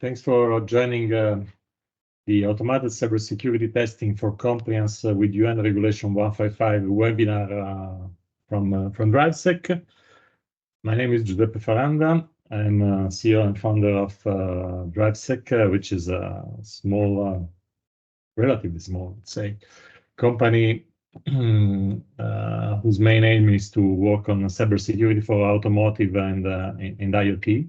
Thanks for joining the Automated Cybersecurity Testing for Compliance with UN Regulation 155 webinar from Drivesec. My name is Giuseppe Faranda. I'm CEO and founder of Drivesec, which is a small, relatively small, let's say, company whose main aim is to work on cybersecurity for automotive and IoT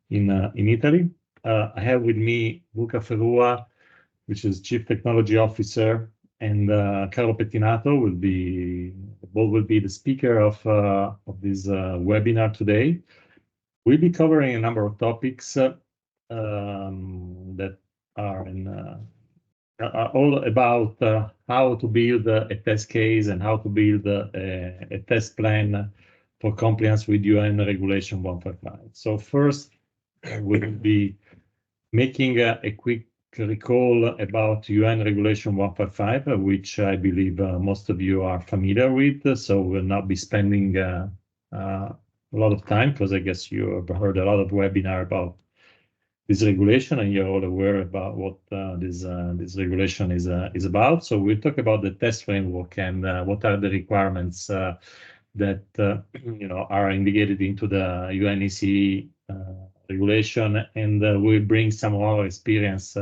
in Italy. I have with me Luca Ferrua, which is Chief Technology Officer, and Carlo Pettinato will be the speaker of this webinar today. We'll be covering a number of topics that are all about how to build a test case and how to build a test plan for compliance with UN Regulation 155. So first, we'll be making a quick recall about UN Regulation 155, which I believe most of you are familiar with. So we'll not be spending a lot of time, because I guess you have heard a lot of webinar about this regulation, and you're all aware about what this regulation is about. So we'll talk about the test framework and what are the requirements that are indicated into the UNECE regulation, and we'll bring some of our experience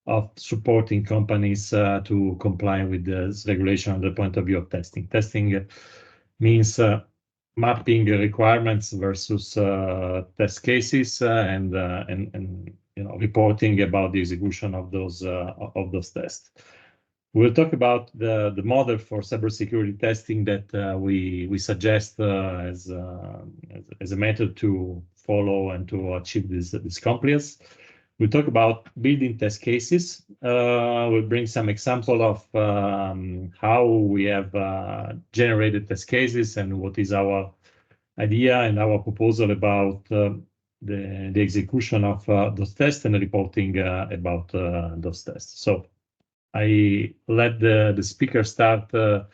of supporting companies to comply with this regulation from the point of view of testing. Testing means mapping requirements versus test cases and reporting about the execution of those tests. We'll talk about the model for cybersecurity testing that we suggest as a method to follow and to achieve this compliance. We'll talk about building test cases. We'll bring some example of how we have generated test cases and what is our idea and our proposal about the execution of those tests and reporting about those tests. So I let the speaker start the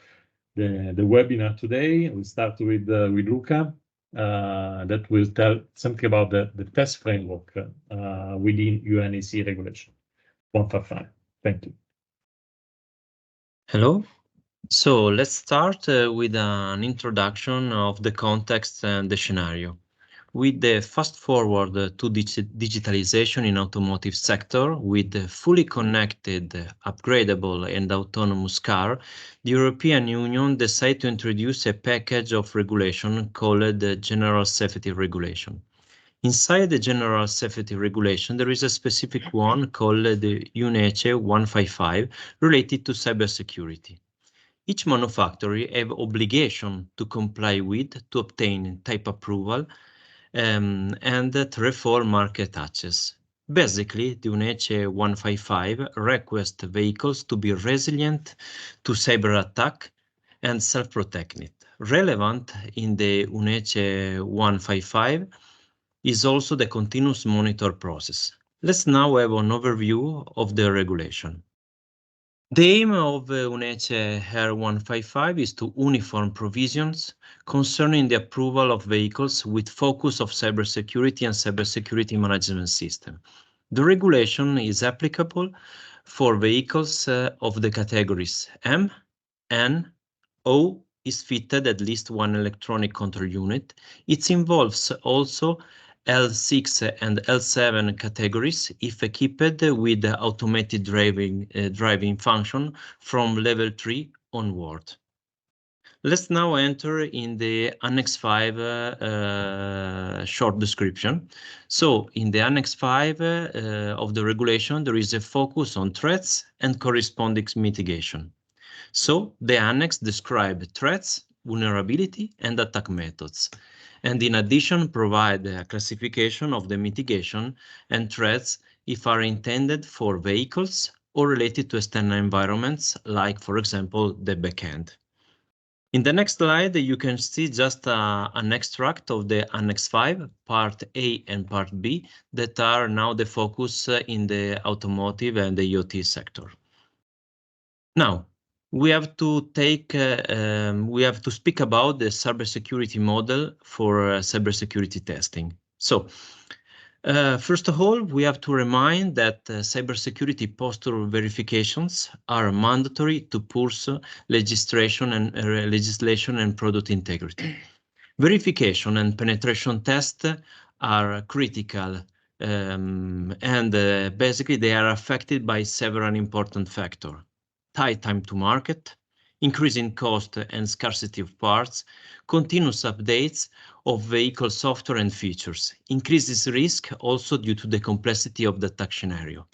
webinar today. We'll start with Luca. That will tell something about the test framework within UNECE Regulation 155. Thank you. Hello. So let's start with an introduction of the context and the scenario. With the fast forward to digitalization in automotive sector, with the fully connected, upgradable and autonomous car, the European Union decided to introduce a package of regulation called the General Safety Regulation. Inside the General Safety Regulation, there is a specific one called the UNECE 155 related to cybersecurity. Each manufacturer have obligation to comply with to obtain type approval and therefore market access. Basically, the UNECE 155 requests vehicles to be resilient to cyber attack and self-protected. Relevant in the UNECE 155 is also the continuous monitor process. Let's now have an overview of the regulation. The aim of UNECE R155 is to uniform provisions concerning the approval of vehicles with focus of cybersecurity and cybersecurity management system. The regulation is applicable for vehicles of the categories M, N, O is fitted at least one electronic control unit. It involves also L6 and L7 categories if equipped with automated driving function from level 3 onward. Let's now enter in the Annex 5 short description. So in the Annex 5 of the regulation, there is a focus on threats and corresponding mitigation. So the Annex describes threats, vulnerability, and attack methods, and in addition provide a classification of the mitigation and threats if are intended for vehicles or related to external environments, like, for example, the backend. In the next slide, you can see just an extract of the Annex 5, Part A and Part B, that are now the focus in the automotive and the IoT sector. Now, we have to speak about the cybersecurity model for cybersecurity testing. So First of all, we have to remind that cybersecurity posture verifications are mandatory to pursue legislation and product integrity. Verification and penetration tests are critical, and basically they are affected by several important factors: tight time to market, increasing cost and scarcity of parts, continuous updates of vehicle software and features, increases risk also due to the complexity of the attack scenario.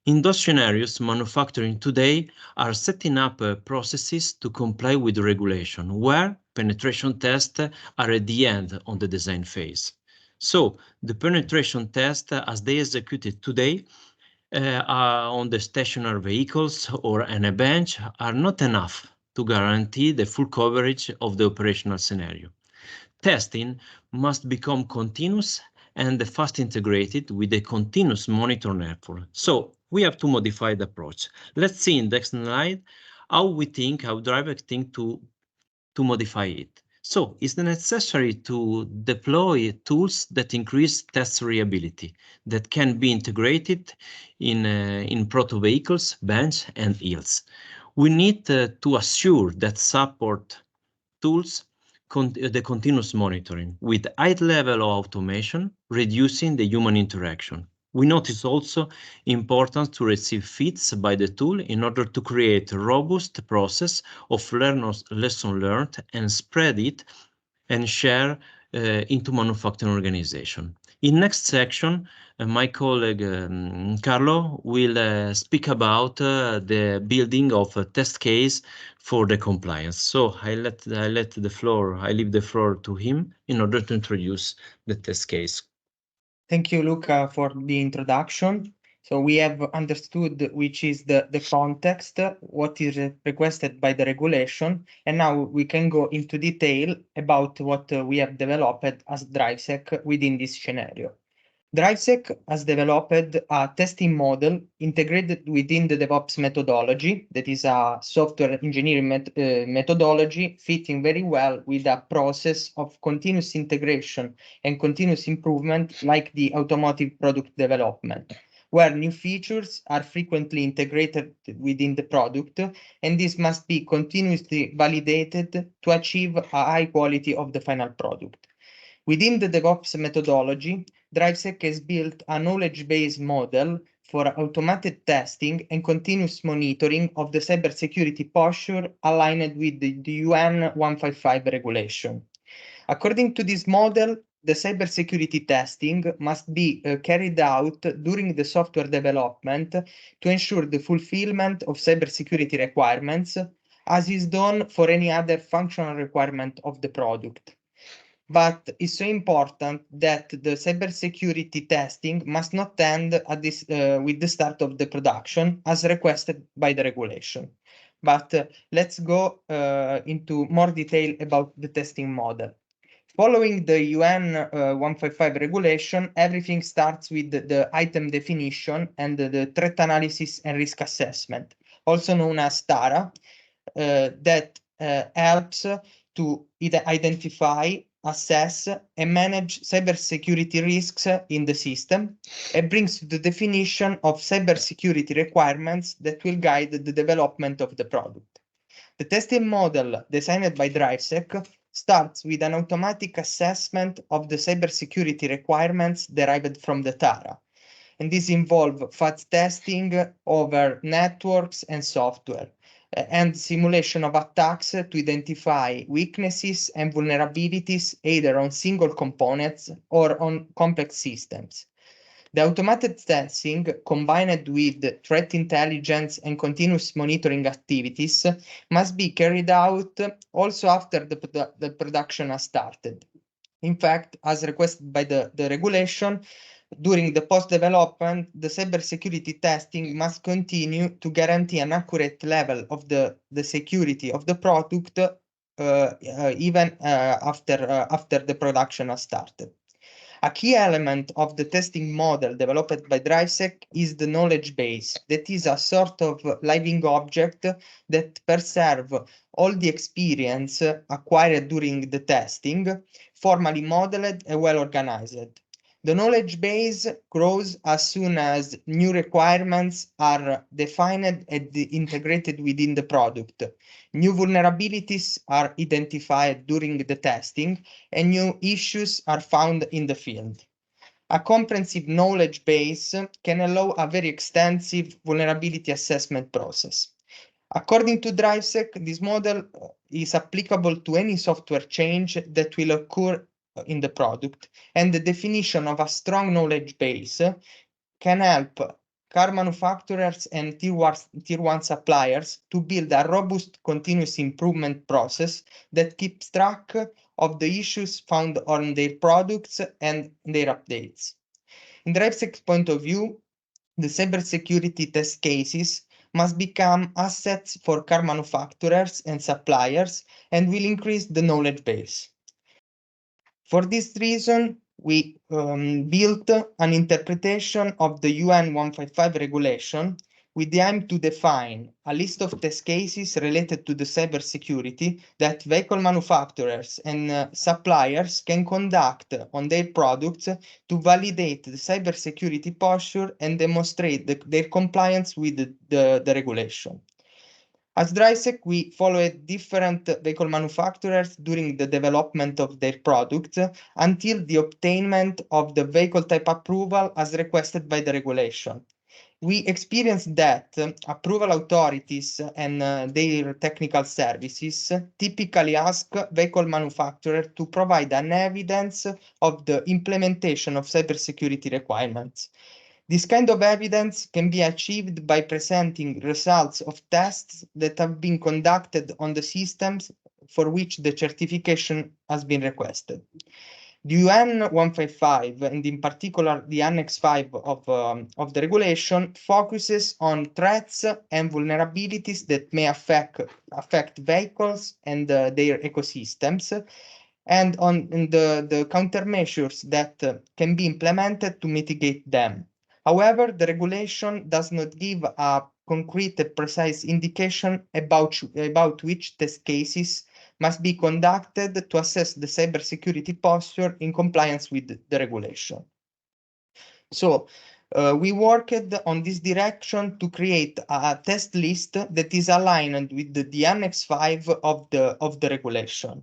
In those scenarios, manufacturing today are setting up processes to comply with the regulation, where penetration tests are at the end on the design phase. So the penetration tests, as they executed today, on the stationary vehicles or on a bench, are not enough to guarantee the full coverage of the operational scenario. Testing must become continuous and fast integrated with a continuous monitoring effort. So we have to modify the approach. Let's see in the next slide how Drivesec think to modify it. So it's necessary to deploy tools that increase test reliability, that can be integrated in proto vehicles, bench, and yields. We need to assure that support tools the continuous monitoring with high level of automation, reducing the human interaction. We notice also importance to receive feeds by the tool in order to create a robust process of lesson learned and spread it and share into manufacturing organization. In next section, my colleague Carlo will speak about the building of a test case for the compliance. So I leave the floor to him in order to introduce the test case. Thank you, Luca, for the introduction. So we have understood which is the context, what is requested by the regulation, and now we can go into detail about what we have developed as Drivesec within this scenario. Drivesec has developed a testing model integrated within the DevOps methodology, that is a software engineering methodology fitting very well with a process of continuous integration and continuous improvement like the automotive product development, where new features are frequently integrated within the product, and this must be continuously validated to achieve a high quality of the final product. Within the DevOps methodology, Drivesec has built a knowledge-based model for automated testing and continuous monitoring of the cybersecurity posture aligned with the UN 155 regulation. According to this model, the cybersecurity testing must be carried out during the software development to ensure the fulfillment of cybersecurity requirements, as is done for any other functional requirement of the product. But it's so important that the cybersecurity testing must not end at this with the start of the production as requested by the regulation. But let's go into more detail about the testing model. Following the UN 155 regulation, everything starts with the item definition and the threat analysis and risk assessment, also known as TARA, that helps to identify, assess, and manage cybersecurity risks in the system, and brings to the definition of cybersecurity requirements that will guide the development of the product. The testing model designed by Drivesec starts with an automatic assessment of the cybersecurity requirements derived from the TARA, and this involves fast testing over networks and software, and simulation of attacks to identify weaknesses and vulnerabilities either on single components or on complex systems. The automated testing, combined with threat intelligence and continuous monitoring activities, must be carried out also after the production has started. In fact, as requested by the regulation, during the post-development, the cybersecurity testing must continue to guarantee an accurate level of the security of the product even after the production has started. A key element of the testing model developed by Drivesec is the knowledge base, that is a sort of living object that preserves all the experience acquired during the testing, formally modeled and well organized. The knowledge base grows as soon as new requirements are defined and integrated within the product. New vulnerabilities are identified during the testing, and new issues are found in the field. A comprehensive knowledge base can allow a very extensive vulnerability assessment process. According to Drivesec, this model is applicable to any software change that will occur in the product, and the definition of a strong knowledge base can help car manufacturers and tier one suppliers to build a robust continuous improvement process that keeps track of the issues found on their products and their updates. In Drivesec's point of view, the cybersecurity test cases must become assets for car manufacturers and suppliers and will increase the knowledge base. For this reason, we built an interpretation of the UN 155 regulation with the aim to define a list of test cases related to the cybersecurity that vehicle manufacturers and suppliers can conduct on their products to validate the cybersecurity posture and demonstrate their compliance with the regulation. As Drivesec, we followed different vehicle manufacturers during the development of their products until the obtainment of the vehicle type approval as requested by the regulation. We experienced that approval authorities and their technical services typically ask vehicle manufacturers to provide an evidence of the implementation of cybersecurity requirements. This kind of evidence can be achieved by presenting results of tests that have been conducted on the systems for which the certification has been requested. The UN 155, and in particular the Annex 5 of the regulation, focuses on threats and vulnerabilities that may affect vehicles and their ecosystems, and on the countermeasures that can be implemented to mitigate them. However, the regulation does not give a concrete and precise indication about which test cases must be conducted to assess the cybersecurity posture in compliance with the regulation. So, we worked on this direction to create a test list that is aligned with the Annex 5 of the regulation.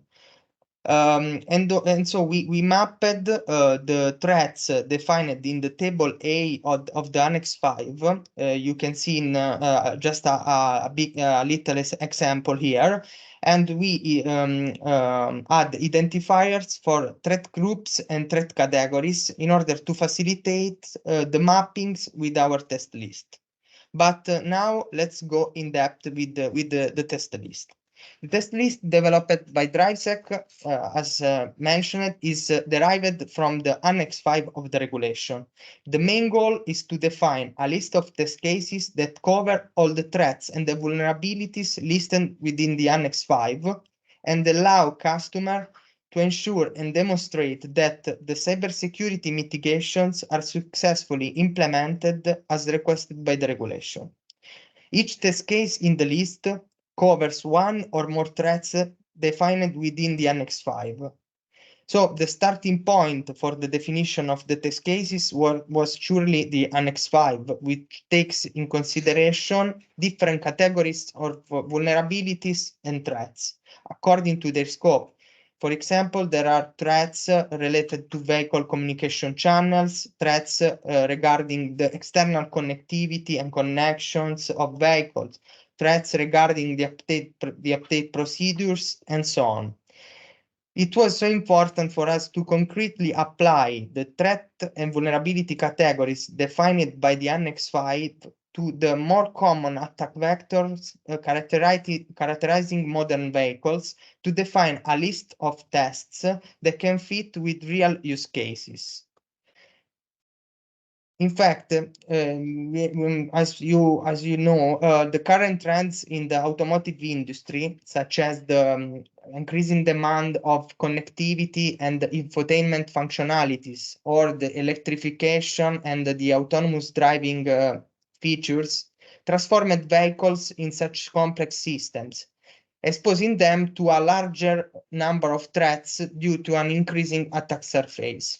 And so we mapped the threats defined in the table A of the Annex 5. You can see in just a little example here. And we add identifiers for threat groups and threat categories in order to facilitate the mappings with our test list. But now let's go in depth with the test list. The test list developed by Drivesec, as mentioned, is derived from the Annex 5 of the regulation. The main goal is to define a list of test cases that cover all the threats and the vulnerabilities listed within the Annex 5 and allow customers to ensure and demonstrate that the cybersecurity mitigations are successfully implemented as requested by the regulation. Each test case in the list covers one or more threats defined within the Annex 5. So the starting point for the definition of the test cases was surely the Annex 5, which takes in consideration different categories of vulnerabilities and threats according to their scope. For example, there are threats related to vehicle communication channels, threats regarding the external connectivity and connections of vehicles, threats regarding the update procedures, and so on. It was so important for us to concretely apply the threat and vulnerability categories defined by the Annex 5 to the more common attack vectors characterizing modern vehicles to define a list of tests that can fit with real use cases. In fact, as you know, the current trends in the automotive industry, such as the increasing demand of connectivity and infotainment functionalities, or the electrification and the autonomous driving features, transformed vehicles in such complex systems, exposing them to a larger number of threats due to an increasing attack surface.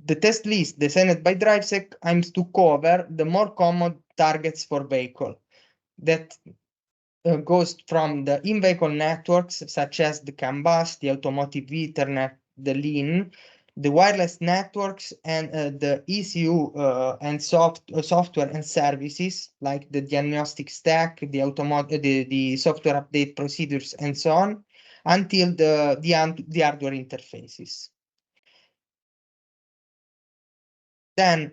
the test list designed by Drivesec aims to cover the more common targets for vehicle that goes from the in-vehicle networks such as the CAN bus, the automotive Ethernet, the LIN, the wireless networks, and the ECU and software and services like the diagnostic stack, the software update procedures, and so on, until the hardware interfaces. Then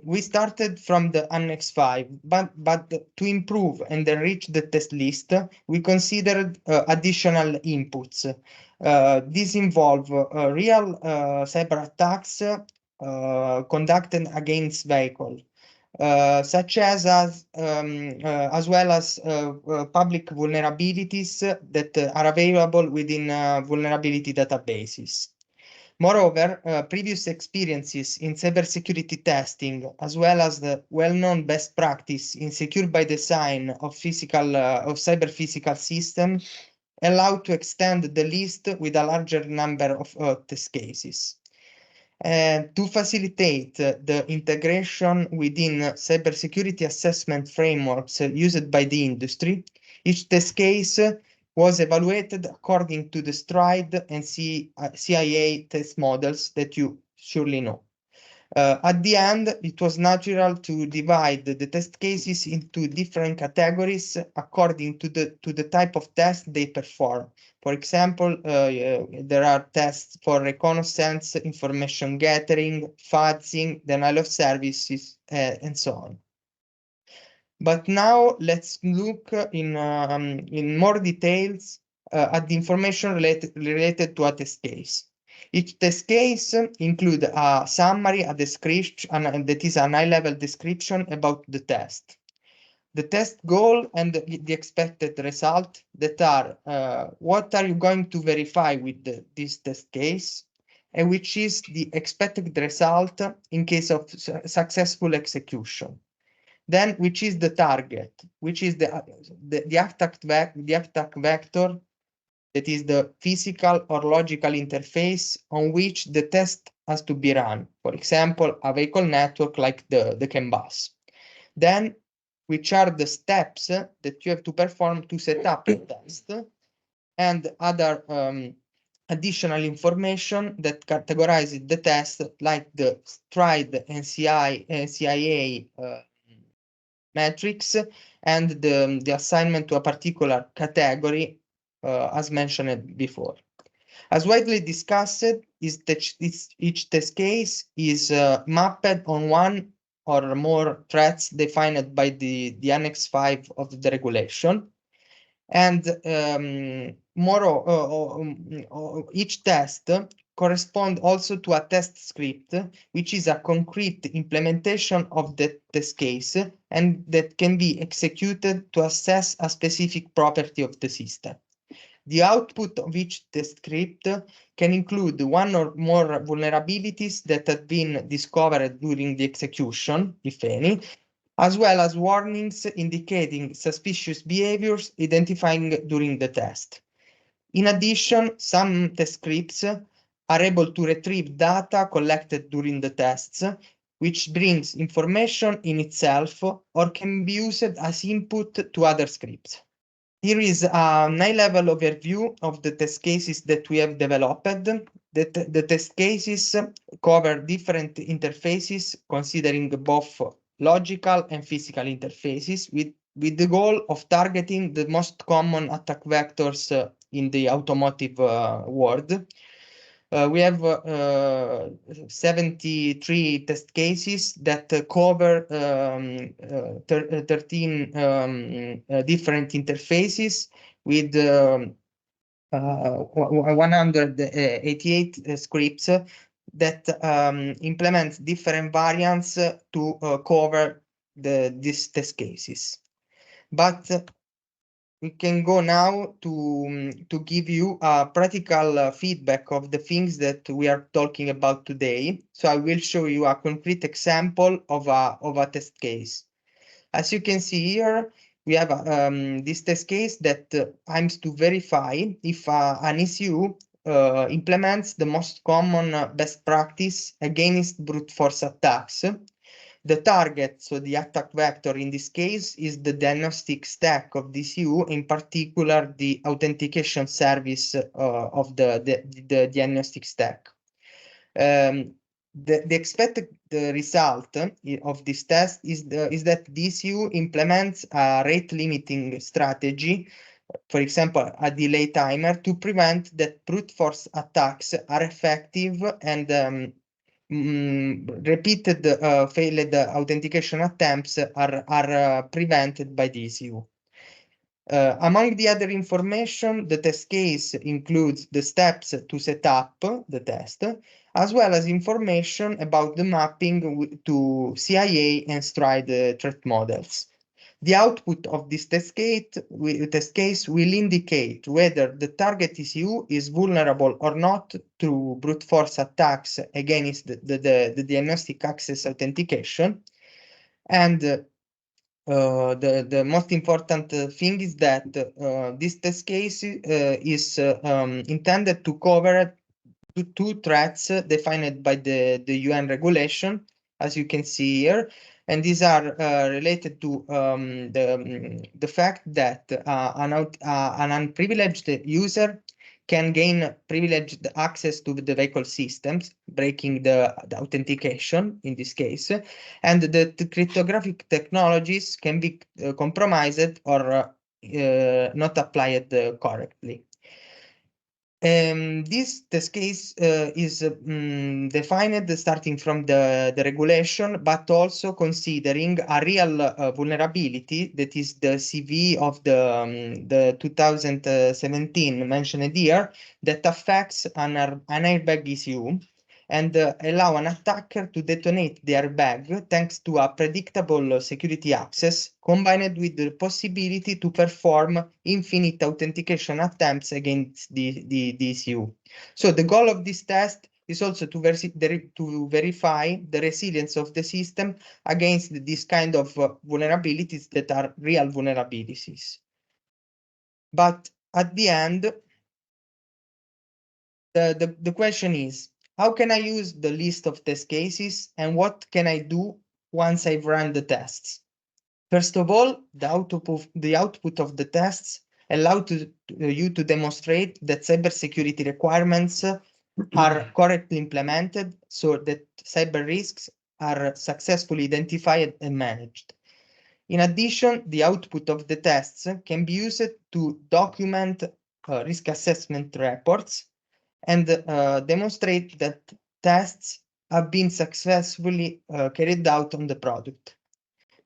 we started from the Annex 5, but to improve and enrich the test list, we considered additional inputs. These involve real cyber attacks conducted against vehicle, such as well as public vulnerabilities that are available within vulnerability databases. Moreover, previous experiences in cybersecurity testing, as well as the well-known best practice in secure by design of cyber physical systems, allow to extend the list with a larger number of test cases. To facilitate the integration within cybersecurity assessment frameworks used by the industry, each test case was evaluated according to the STRIDE and CIA test models that you surely know. At the end, it was natural to divide the test cases into different categories according to the type of test they perform. For example, there are tests for reconnaissance, information gathering, fuzzing, denial of services, and so on. But now let's look in more details at the information related to a test case. Each test case includes a summary, a description, that is an high-level description about the test, the test goal, and the expected result, that are what are you going to verify with this test case, and which is the expected result in case of successful execution. Then, which is the target, which is the attack vector, that is the physical or logical interface on which the test has to be run. For example, a vehicle network like the CAN bus. Then, which are the steps that you have to perform to set up the test, and other additional information that categorizes the test, like the STRIDE and CIA metrics, and the assignment to a particular category, as mentioned before. As widely discussed, is that each test case is mapped on one or more threats defined by the Annex 5 of the regulation. And each test corresponds also to a test script, which is a concrete implementation of the test case, and that can be executed to assess a specific property of the system. The output of each test script can include one or more vulnerabilities that have been discovered during the execution, if any, as well as warnings indicating suspicious behaviors identifying during the test. In addition, some test scripts are able to retrieve data collected during the tests, which brings information in itself or can be used as input to other scripts. Here is a high-level overview of the test cases that we have developed. The test cases cover different interfaces, considering both logical and physical interfaces, with the goal of targeting the most common attack vectors in the automotive world. We have 73 test cases that cover 13 different interfaces with 188 scripts that implement different variants to cover these test cases. But we can go now to give you a practical feedback of the things that we are talking about today. So I will show you a concrete example of a test case. As you can see here, we have this test case that aims to verify if an ECU implements the most common best practice against brute force attacks. The target, so the attack vector in this case, is the diagnostic stack of DCU, in particular the authentication service of the diagnostic stack. The expected result of this test is that DCU implements a rate limiting strategy, for example, a delay timer, to prevent that brute force attacks are effective and repeated failed authentication attempts are prevented by DCU. Among the other information, the test case includes the steps to set up the test, as well as information about the mapping to CIA and STRIDE threat models. The output of this test case will indicate whether the target ECU is vulnerable or not to brute force attacks against the diagnostic access authentication. And the most important thing is that this test case is intended to cover two threats defined by the UN regulation, as you can see here. And these are related to the fact that an unprivileged user can gain privileged access to the vehicle systems, breaking the authentication in this case, and the cryptographic technologies can be compromised or not applied correctly. This test case is defined starting from the regulation, but also considering a real vulnerability, that is the CV of the 2017 mentioned here, that affects an airbag ECU and allow an attacker to detonate the airbag thanks to a predictable security access combined with the possibility to perform infinite authentication attempts against the ECU. So the goal of this test is also to verify the resilience of the system against this kind of vulnerabilities that are real vulnerabilities. But at the end, the question is, how can I use the list of test cases and what can I do once I've run the tests? First of all, the output of the tests allow you to demonstrate that cybersecurity requirements are correctly implemented so that cyber risks are successfully identified and managed. In addition, the output of the tests can be used to document risk assessment reports and demonstrate that tests have been successfully carried out on the product.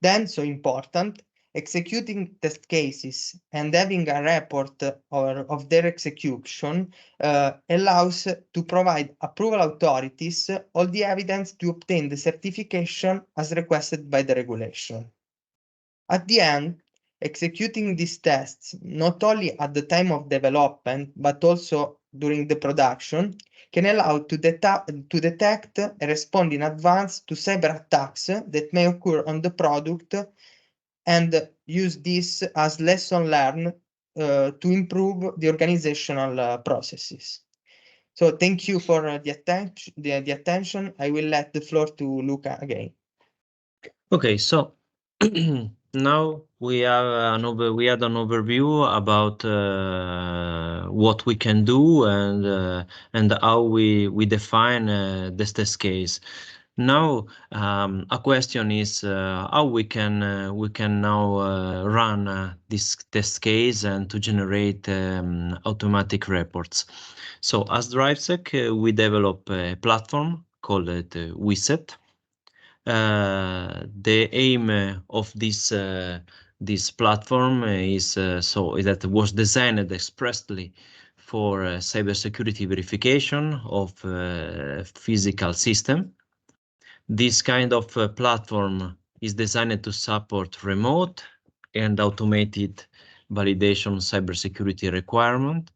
Then, so important, executing test cases and having a report of their execution allows to provide approval authorities all the evidence to obtain the certification as requested by the regulation. At the end, executing these tests, not only at the time of development, but also during the production, can allow to detect and respond in advance to cyber attacks that may occur on the product and use this as lesson learned to improve the organizational processes. So thank you for the attention. I will let the floor to Luca again. Okay, so now we have an overview about what we can do and how we define this test case. Now a question is how we can now run this test case and to generate automatic reports. So as Drivesec, we develop a platform called WeSet. The aim of this platform is that it was designed expressly for cybersecurity verification of physical system. This kind of platform is designed to support remote and automated validation cybersecurity requirement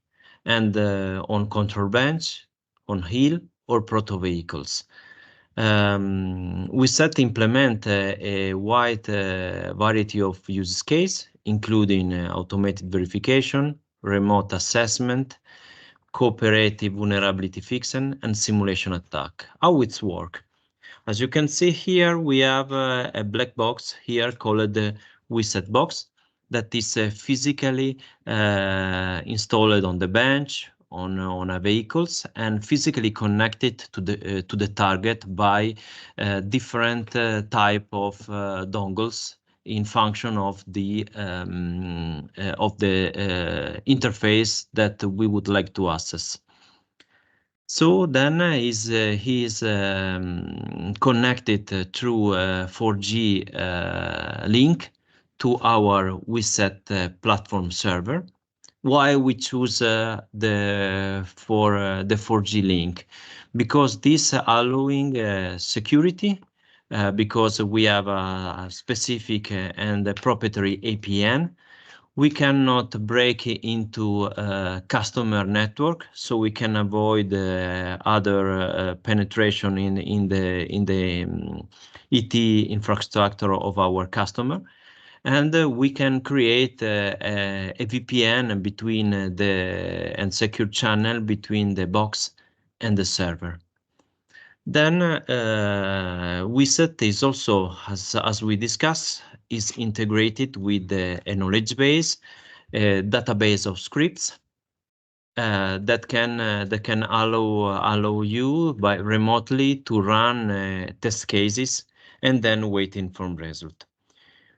and on control bench, on hill or proto vehicles. WeSet implement a wide variety of use case, including automated verification, remote assessment, cooperative vulnerability fixing, and simulation attack. How it's work? As you can see here, we have a black box here called the Drivesec box that is physically installed on the bench, on a vehicles, and physically connected to the target by different type of dongles in function of the interface that we would like to access. So then he is connected through a 4G link to our Drivesec platform server. Why we choose the 4G link? Because this allowing security, because we have a specific and a proprietary APN. We cannot break into a customer network, so we can avoid other penetration in the ET infrastructure of our customer. And we can create a VPN between and secure channel between the box and the server. Then Drivesec is also, as we discussed, is integrated with a knowledge base, a database of scripts that can allow you by remotely to run test cases and then waiting for result.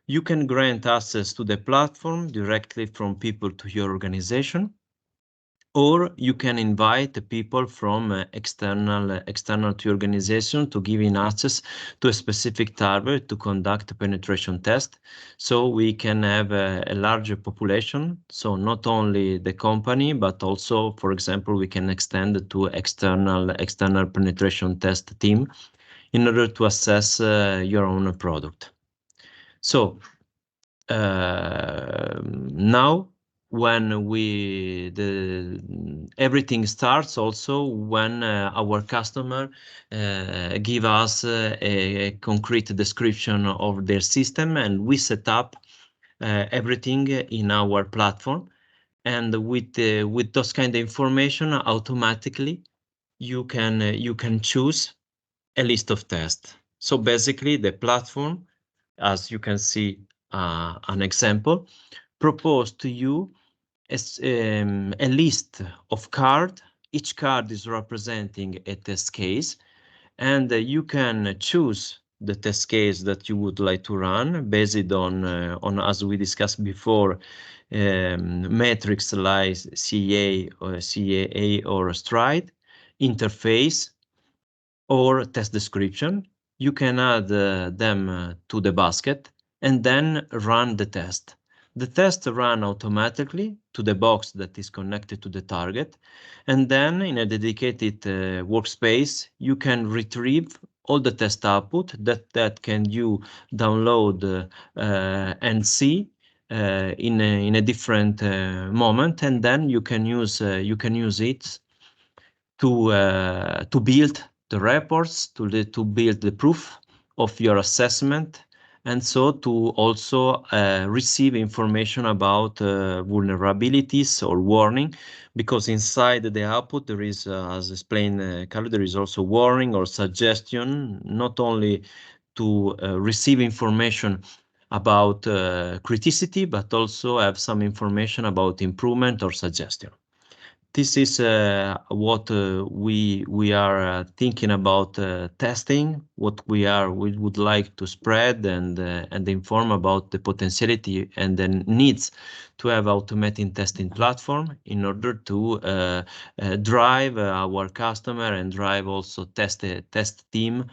You can grant access to the platform directly from people to your organization, or you can invite people from external to your organization to giving access to a specific target to conduct a penetration test. So we can have a larger population. So not only the company, but also, for example, we can extend to external penetration test team in order to assess your own product. So now, when everything starts also when our customer give us a concrete description of their system, and we set up everything in our platform, and with those kind of information, automatically you can choose a list of tests. So basically, the platform, as you can see an example, propose to you a list of cards. Each card is representing a test case, and you can choose the test case that you would like to run based on as we discussed before, metrics like CAA or STRIDE, interface, or test description. You can add them to the basket and then run the test. The test run automatically to the box that is connected to the target, and then in a dedicated workspace, you can retrieve all the test output that can you download and see in a different moment, and then you can use it to build the reports, to build the proof of your assessment, and so to also receive information about vulnerabilities or warning, because inside the output there is, as explained Carlo, there is also warning or suggestion, not only to receive information about criticity, but also have some information about improvement or suggestion. This is what we are thinking about testing, what we would like to spread and inform about the potentiality and the needs to have automated testing platform in order to drive our customer and drive also test team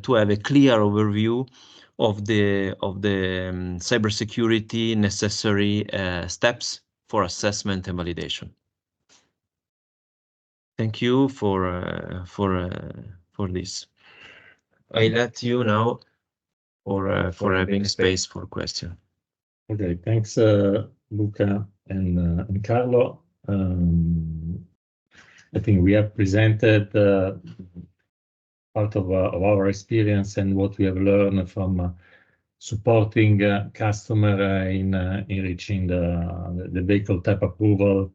to have a clear overview of the cybersecurity necessary steps for assessment and validation. Thank you for this. I let you now for having space for question. Okay, thanks, Luca and Carlo. I think we have presented part of our experience and what we have learned from supporting customer in reaching the vehicle type approval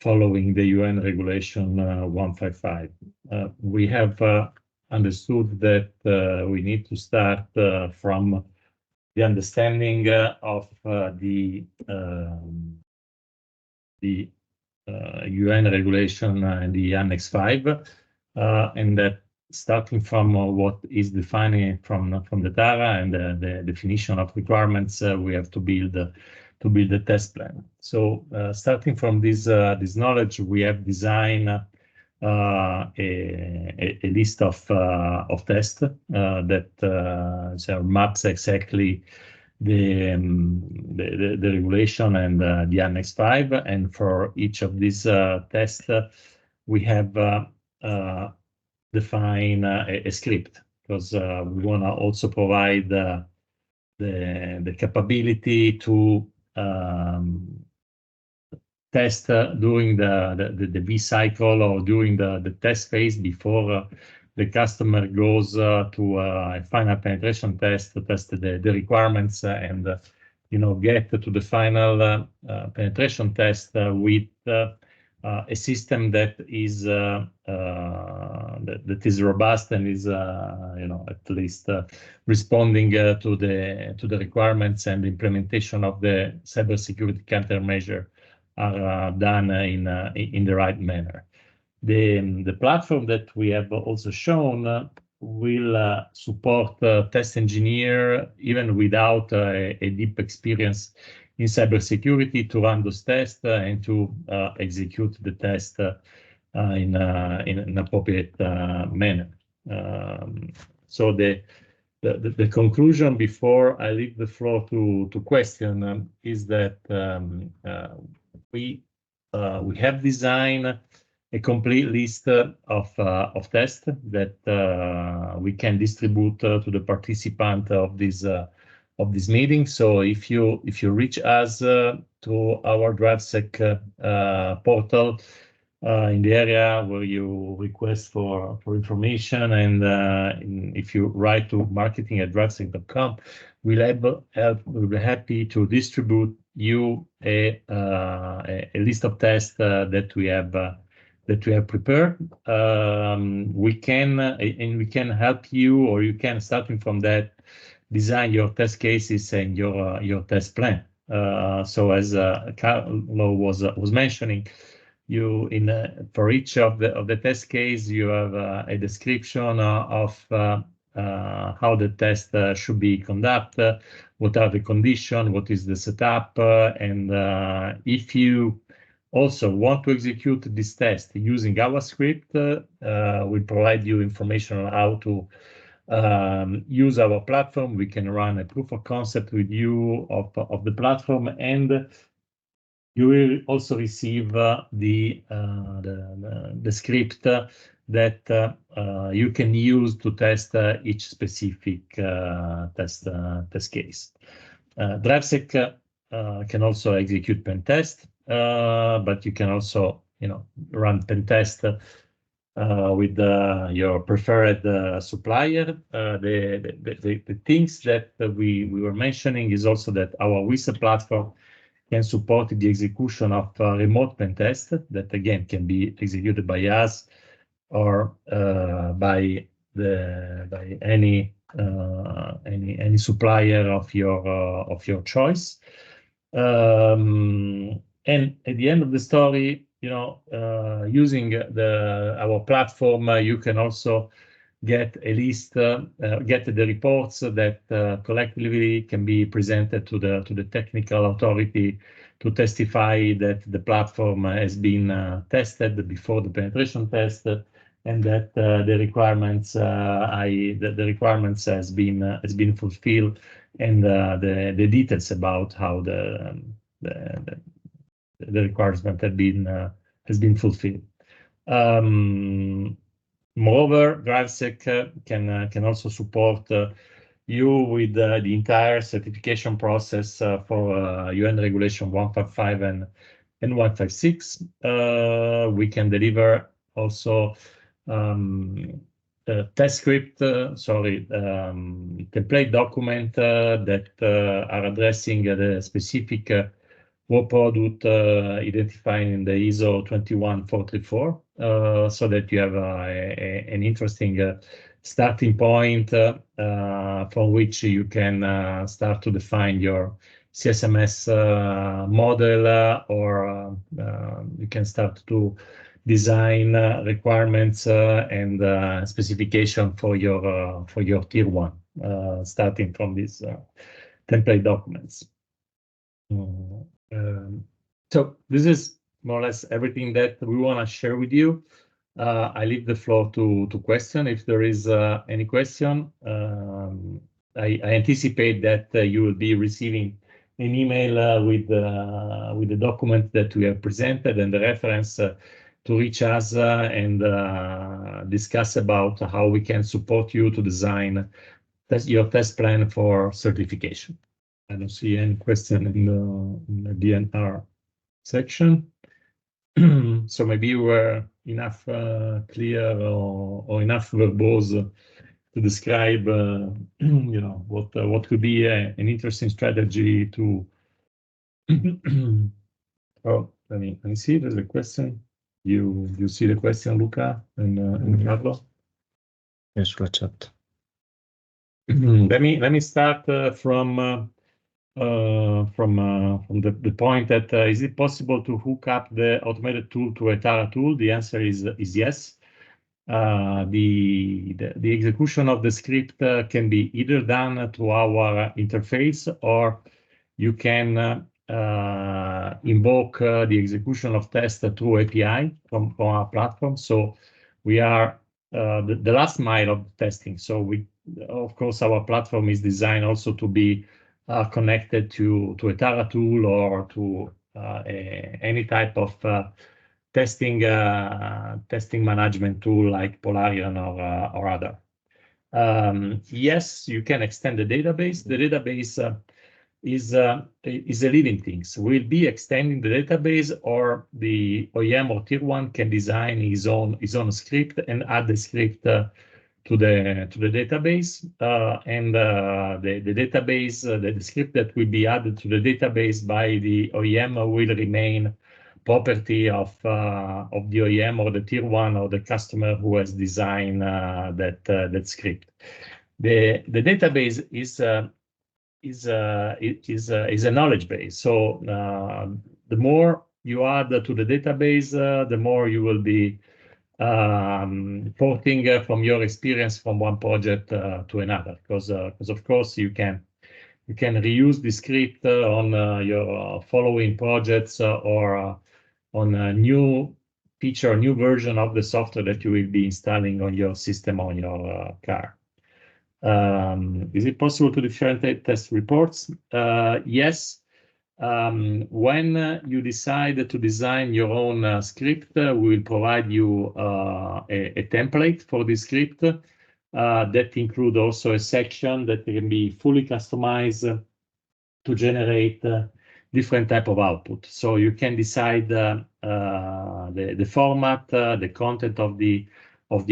following the UN regulation 155. We have understood that we need to start from the understanding of the UN regulation and the Annex 5, and that starting from what is defined from the DARA and the definition of requirements, we have to build a test plan. So starting from this knowledge, we have designed a list of tests that so maps exactly the regulation and the Annex 5, and for each of these tests, we have define a script, because we want to also provide the capability to test during the V cycle or during the test phase before the customer goes to a final penetration test to test the requirements and get to the final penetration test with a system that is robust and is at least responding to the requirements, and the implementation of the cybersecurity countermeasure are done in the right manner. The platform that we have also shown will support test engineer even without a deep experience in cybersecurity to run those tests and to execute the test in an appropriate manner. So the conclusion before I leave the floor to question is that we have designed a complete list of tests that we can distribute to the participant of this meeting. So if you reach us to our Drivesec portal in the area where you request for information, and if you write to marketing@drivesec.com, we'll be happy to distribute you a list of tests that we have prepared. We can help you, or you can, starting from that, design your test cases and your test plan. So as Carlo was mentioning, for each of the test case, you have a description of how the test should be conducted, what are the conditions, what is the setup, and if you also want to execute this test using our script, we provide you information on how to use our platform. We can run a proof of concept with you of the platform, and you will also receive the script that you can use to test each specific test case. Drivesec can also execute pen test, but you can also run pen test with your preferred supplier. The things that we were mentioning is also that our WISA platform can support the execution of remote pen test that again can be executed by us or by any supplier of your choice. And at the end of the story, using our platform, you can also get a list, get the reports that collectively can be presented to the technical authority to testify that the platform has been tested before the penetration test, and that the requirements has been fulfilled, and the details about how the requirement has been fulfilled. Moreover, Drivesec can also support you with the entire certification process for UN Regulation 155 and 156. We can deliver also test script, template document that are addressing the specific war product identified in the ISO 21434, so that you have an interesting starting point from which you can start to define your CSMS model, or you can start to design requirements and specification for your tier one, starting from these template documents. So this is more or less everything that we want to share with you. I leave the floor to question. If there is any question, I anticipate that you will be receiving an email with the document that we have presented and the reference to reach us and discuss about how we can support you to design your test plan for certification. I don't see any question in the DNR section. So maybe you were enough clear or enough verbose to describe, you know, what could be an interesting strategy to. Oh, let me see. There's a question. You see the question, Luca and Carlo? Yes, let's chat. Let me start from the point that is it possible to hook up the automated tool to a Tara tool? The answer is yes. The execution of the script can be either done to our interface, or you can invoke the execution of tests through API from our platform. So we are the last mile of testing. So we, of course, our platform is designed also to be connected to a Tara tool or to any type of testing management tool like Polarion or other. Yes, you can extend the database. The database is a living thing. So we'll be extending the database, or the OEM or tier one can design his own script and add the script to the database, and the database, the script that will be added to the database by the OEM will remain property of the OEM or the tier one or the customer who has designed that script. The database is a knowledge base. So the more you add to the database, the more you will be porting from your experience from one project to another, because of course you can reuse the script on your following projects or on a new feature, new version of the software that you will be installing on your system, on your car. Is it possible to differentiate test reports? Yes. When you decide to design your own script, we will provide you a template for the script that include also a section that can be fully customized to generate different type of output. So you can decide the format, the content of the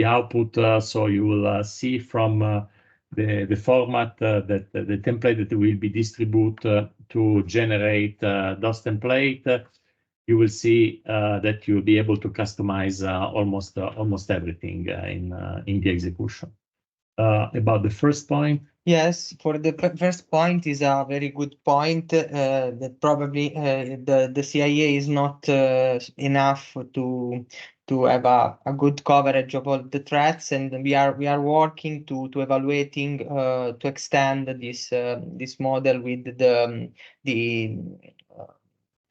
output. So you will see from the format that the template that will be distributed to generate those template. You will see that you'll be able to customize almost everything in the execution. About the first point. Yes, for the first point is a very good point, that probably the CIA is not enough to have a good coverage of all the threats, and we are working to evaluating to extend this model with the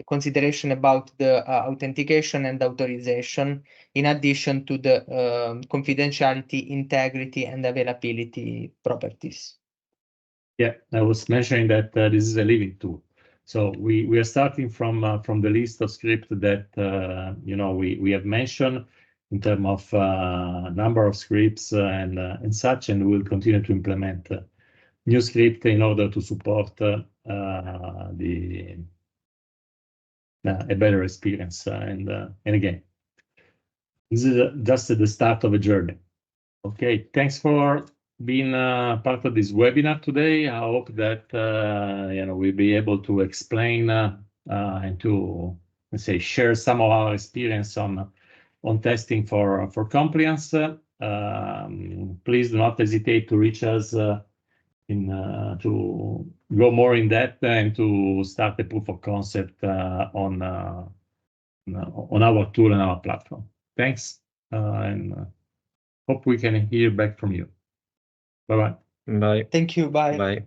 consideration about the authentication and authorization, in addition to the confidentiality, integrity, and availability properties. Yeah, I was mentioning that this is a living tool. So we are starting from the list of scripts that you know we have mentioned in terms of number of scripts and such, and we will continue to implement new script in order to support a better experience. And again, this is just the start of a journey. Okay, thanks for being part of this webinar today. I hope that you know we'll be able to explain and to, let's say, share some of our experience on testing for compliance. Please do not hesitate to reach us to go more in depth and to start a proof of concept on our tool and our platform. Thanks, and hope we can hear back from you. Bye-bye. Bye. Thank you. Bye. Bye.